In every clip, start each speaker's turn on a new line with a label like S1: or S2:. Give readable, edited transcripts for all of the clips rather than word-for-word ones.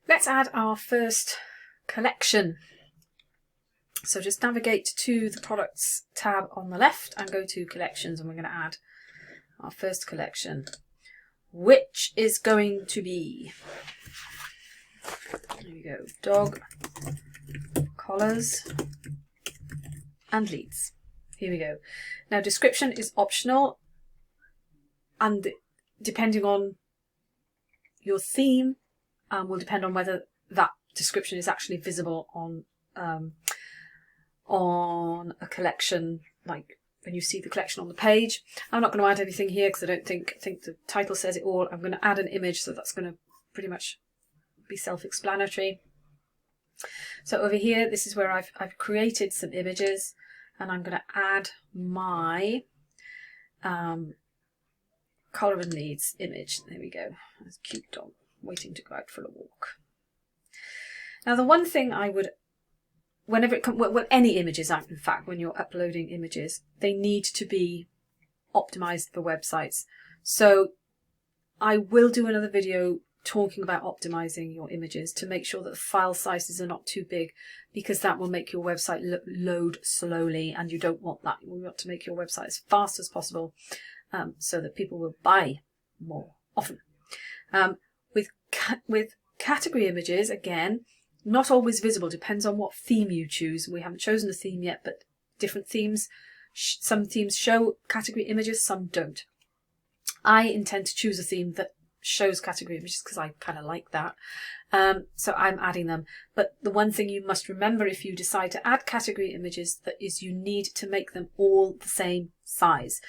S1: Let's add our first collection. So just navigate to the products tab on the left and go to collections, and we're going to add our first collection, which is going to be, there we go, dog collars and leads. Here we go. Now description is optional, and depending on your theme will depend on whether that description is actually visible on a collection, like when you see the collection on the page. I'm not going to add anything here because I don't think the title says it all. I'm going to add an image, so that's going to pretty much be self-explanatory. So over here, this is where I've created some images, and I'm going to add my collar and leads image. There we go. That's a cute dog waiting to go out for a walk. Now the one thing I would, whenever it comes, well, any images, in fact, when you're uploading images, they need to be optimized for websites. So I will do another video talking about optimizing your images to make sure that the file sizes are not too big, because that will make your website load slowly, and you don't want that. You want to make your website as fast as possible so that people will buy more often. With category images, again, not always visible, depends on what theme you choose. We haven't chosen a theme yet, but different themes, some themes show category images, some don't. I intend to choose a theme that shows category images because I kind of like that. So I'm adding them. But the one thing you must remember if you decide to add category images is you need to make them all the same size,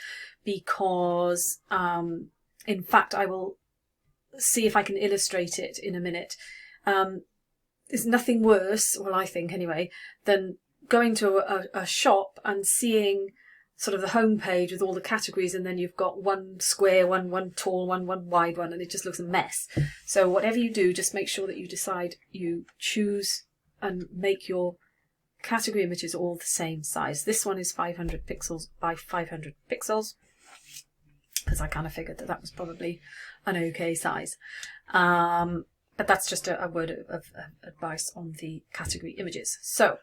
S1: because in fact I will see if I can illustrate it in a minute. There's nothing worse, well I think anyway, than going to a shop and seeing sort of the home page with all the categories, and then you've got one square, one tall one wide one, and it just looks a mess. So whatever you do, just make sure that you decide, you choose and make your category images all the same size. This one is 500 pixels by 500 pixels, because I kind of figured that was probably an okay size. But that's just a word of advice on the category images. So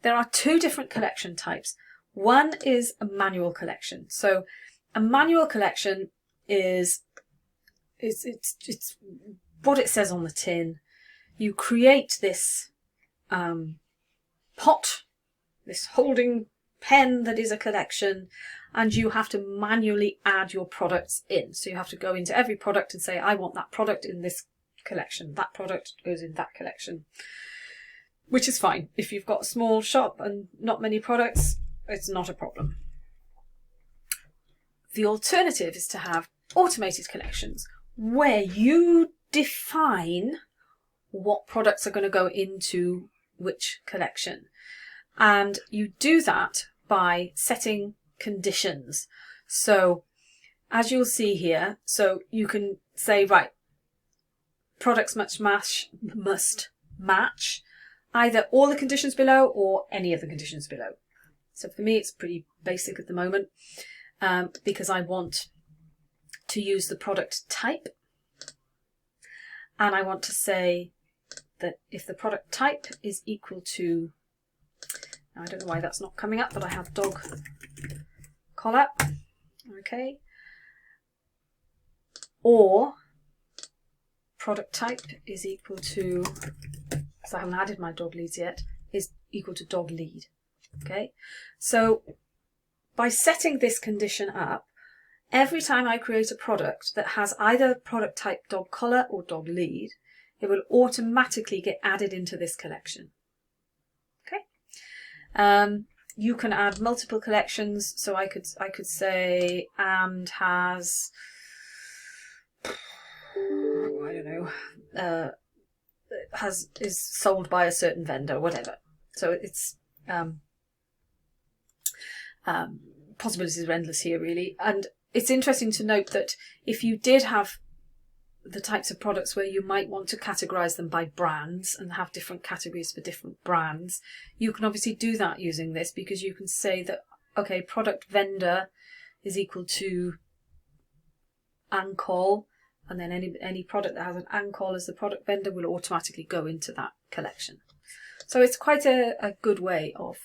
S1: there are two different collection types. One is a manual collection. So a manual collection is it's what it says on the tin. You create this pot, this holding pen that is a collection, and you have to manually add your products in. So you have to go into every product and say, I want that product in this collection, that product goes in that collection, which is fine. If you've got a small shop and not many products, it's not a problem. The alternative is to have automated collections where you define what products are going to go into which collection, and you do that by setting conditions. So as you'll see here, so you can say, right, products must match either all the conditions below or any of the conditions below. So for me, it's pretty basic at the moment because I want to use the product type, and I want to say that if the product type is equal to, I don't know why that's not coming up, but I have dog collar, okay, or product type is equal to, because I haven't added my dog leads yet, is equal to dog lead. Okay, so by setting this condition up, every time I create a product that has either product type dog collar or dog lead, it will automatically get added into this collection. Okay, you can add multiple collections. So I could say and has, I don't know, is sold by a certain vendor, whatever. So it's possibilities are endless here, really. And it's interesting to note that if you did have the types of products where you might want to categorize them by brands and have different categories for different brands, you can obviously do that using this, because you can say that, okay, product vendor is equal to Ancol, and then any product that has an ANCOL as the product vendor will automatically go into that collection. So it's quite a good way of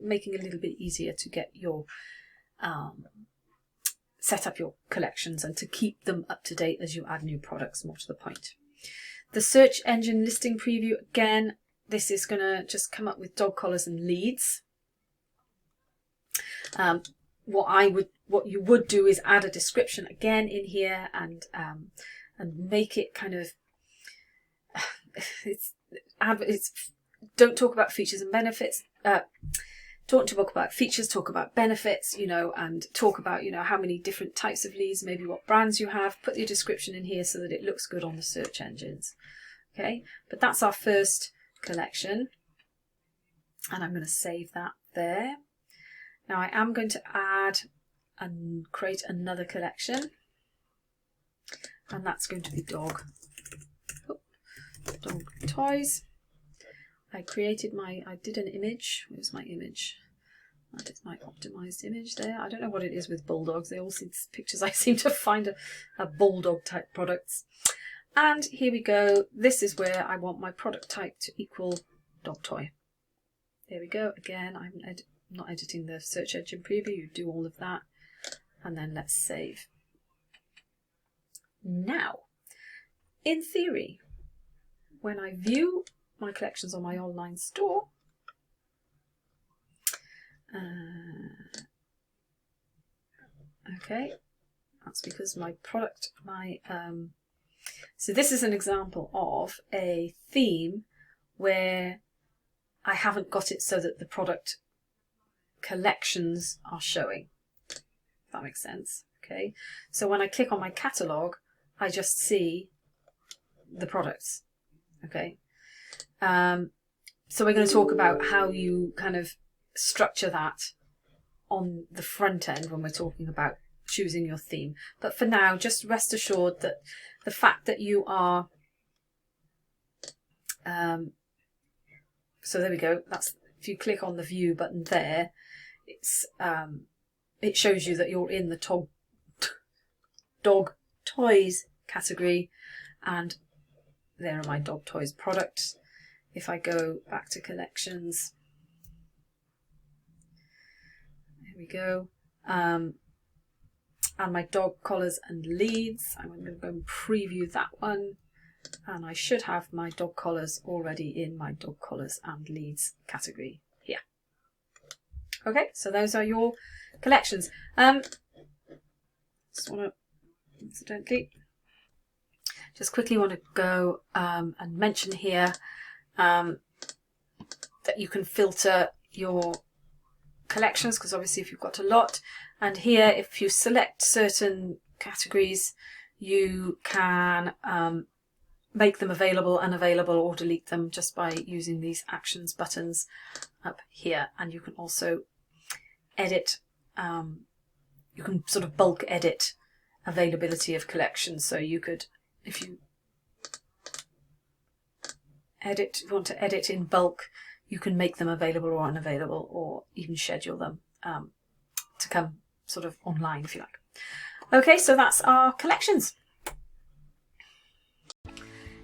S1: making it a little bit easier to get your set up your collections and to keep them up to date as you add new products, more to the point. The search engine listing preview, again, this is going to just come up with dog collars and leads. What you would do is add a description again in here and make it kind of don't talk about features and benefits. Talk about features, talk about benefits, and talk about, how many different types of leads, maybe what brands you have. Put your description in here so that it looks good on the search engines. Okay, but that's our first collection. And I'm going to save that there. Now I am going to add and create another collection. And that's going to be dog toys. I did an image. Where's my image? That is my optimized image there. I don't know what it is with bulldogs. They all see pictures. I seem to find a bulldog type products. And here we go. This is where I want my product type to equal dog toy. There we go. Again, I'm not editing the search engine preview. You do all of that. And then let's save. Now, in theory, when I view my collections on my online store, okay, that's because so this is an example of a theme where I haven't got it so that the product collections are showing, if that makes sense. Okay, so when I click on my catalogue, I just see the products. Okay, so we're going to talk about how you kind of structure that on the front end when we're talking about choosing your theme. But for now, just rest assured that the fact that you are so there we go. That's, if you click on the view button there, it shows you that you're in the dog toys category, and there are my dog toys products. If I go back to collections, there we go, and my dog collars and leads, I'm going to go and preview that one, and I should have my dog collars already in my dog collars and leads category here. Okay, so those are your collections. Just want to quickly want to go and mention here that you can filter your collections, because obviously if you've got a lot, and here if you select certain categories, you can make them available, unavailable, or delete them just by using these actions buttons up here. And you can also edit, you can sort of bulk edit availability of collections. So you could, if you want to edit in bulk, you can make them available or unavailable, or even schedule them to come sort of online if you like. Okay, so that's our collections.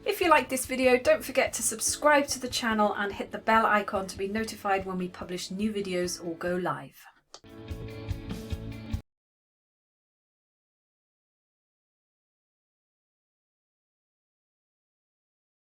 S1: If you like this video, don't forget to subscribe to the channel and hit the bell icon to be notified when we publish new videos or go live.